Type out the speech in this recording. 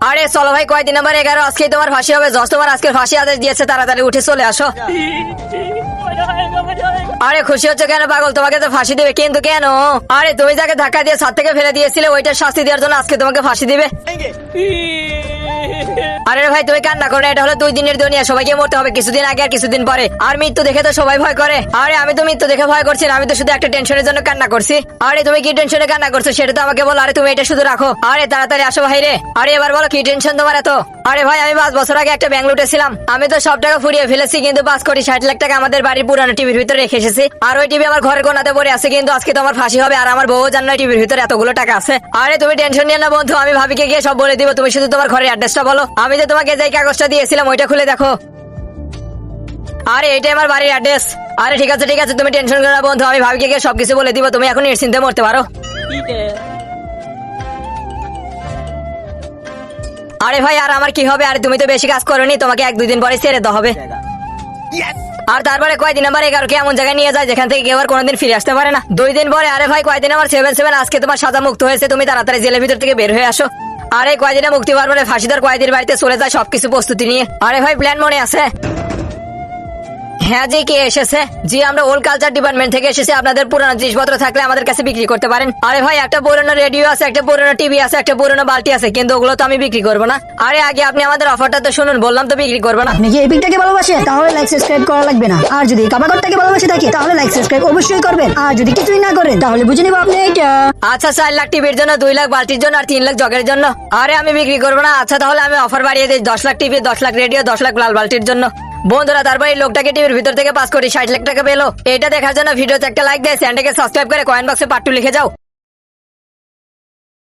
আরে চলো ভাই, কয়দিন নাম্বার 11, আজকে তোমার ফাঁসি হবে। জজ তোমার আজকে ফাঁসি আদেশ দিয়েছে, তাড়াতাড়ি উঠে চলে আসো। আরে খুশি হচ্ছে কেন পাগল? তোমাকে তো ফাঁসি দিবে, কিন্তু কেন? আরে তুমি যাকে ধাক্কা দিয়ে ছাদ থেকে ফেলে দিয়েছিলে, ওইটার শাস্তি দেওয়ার জন্য আজকে তোমাকে ফাঁসি দিবে। আরে ভাই তুমি কান্না করো না, এটা হলো 2 দিনের দুনিয়া, সবাইকে মরতে হবে, কিছুদিন আগে আর কিছুদিন পরে। আর মৃত্যু দেখে তো সবাই ভয় করে। আরে আমি তো মৃত্যু দেখে ভয় করছি না, আমি তো শুধু একটা টেনশনের জন্য কান্না করছি। আরে তুমি কি টেনশনে কান্না করছো সেটা তো আমাকে বলো। আরে তুমি এটা শুধু রাখো। আরে তাড়াতাড়ি আসো ভাই রে। আরে এবার বলো কি টেনশন তোমার এত? আরে ভাই আমি 5 বছর আগে একটা ব্যাংক লুটেছিলাম, আমি তো সব টাকা ফুরিয়ে ফেলেছি, কিন্তু 5,60,00,000 টাকা আমাদের বাড়ির পুরানো টিভির ভিতরে রেখে এসেছি। আর ওই টিভি আমার ঘরের কোনাতে পড়ে আছে, কিন্তু আজকে তো আমার ফাঁসি হবে, আর আমার বউ জান না টিভির ভিতরে এতগুলো টাকা আছে। আরে তুমি টেনশন নিয়ে না বন্ধু, আমি ভাবিকে গিয়ে সব বলে দিব, তুমি শুধু তোমার ঘরের অ্যাড্রেসটা বলো। আমি যে তোমাকে যে কাগজটা দিয়েছিলাম ওইটা খুলে দেখো। আরে এটাই আমার বাড়ির অ্যাড্রেস। আরে ঠিক আছে ঠিক আছে, তুমি টেনশন করো না বন্ধু, আমি ভাবিকে গিয়ে সবকিছু বলে দিব, তুমি এখন নিশ্চিন্তে মরতে পারো। আরে ভাই আর আমার কি হবে? আরে তুমি তো বেশি কাজ করোনি, তোমাকে 1-2 দিন পরে ছেড়ে দেওয়া হবে। আর তারপরে কয়দিন নাম্বার 11 এমন জায়গায় নিয়ে যায় যেখান থেকে কেউ আর কোনোদিন ফিরে আসতে পারে না। 2 দিন পরে। আরে ভাই কয়দিন আমার 7-7, আজকে তোমার সাজা মুক্ত হয়েছে, তুমি তাড়াতাড়ি জেলের ভিতর থেকে বের হয়ে আসো। আরে কয়দিনে মুক্তি পাওয়ার পরে ফাঁসিদার কয়দিন বাড়িতে চলে যায় সবকিছু প্রস্তুতি নিয়ে। আরে ভাই প্ল্যান মনে আছে? হ্যাঁ জি, কে এসেছে? জি আমরা ওল্ড কালচার ডিপার্টমেন্ট থেকে এসেছি, আপনাদের পুরনো জিনিসপত্র থাকলে আমাদের কাছে বিক্রি করতে পারেন। আরে ভাই একটা পুরনো রেডিও আছে, একটা পুরনো টিভি আছে, একটা পুরনো বালতি আছে, কিন্তু ওগুলো তো আমি বিক্রি করবো না। আরে আগে আপনি আমাদের অফারটা তো শুনুন, বললাম তো বিক্রি করবো না। আপনি কি এপিকটাকে ভালোবাসেন? তাহলে লাইক সাবস্ক্রাইব করা লাগবে না। আর যদি কাবাগরটাকে ভালোবাসে থাকে তাহলে লাইক সাবস্ক্রাইব অবশ্যই করবেন। আর যদি কিছুই না করেন তাহলে বুঝে নিব আপনি এটা। আচ্ছা 4 লাখ টিভির জন্য, 2 লাখ বালতির জন্য, আর 3 লাখ জগের জন্য। আরে আমি বিক্রি করবো না। আচ্ছা তাহলে আমি অফার বাড়িয়ে দিই, 10 লাখ টিভি, 10 লাখ রেডিও, 10 লাখ লাল বালতির জন্য। বন্ধুরা তারপরে এই লোকটাকে টিভির ভিতর থেকে 5,60,00,000 টাকা পেলো। এটা দেখার জন্য ভিডিওতে একটা লাইক দিয়ে চ্যানেলটাকে সাবস্ক্রাইব করে কমেন্ট বক্সে পার্ট 2 লিখে যাও।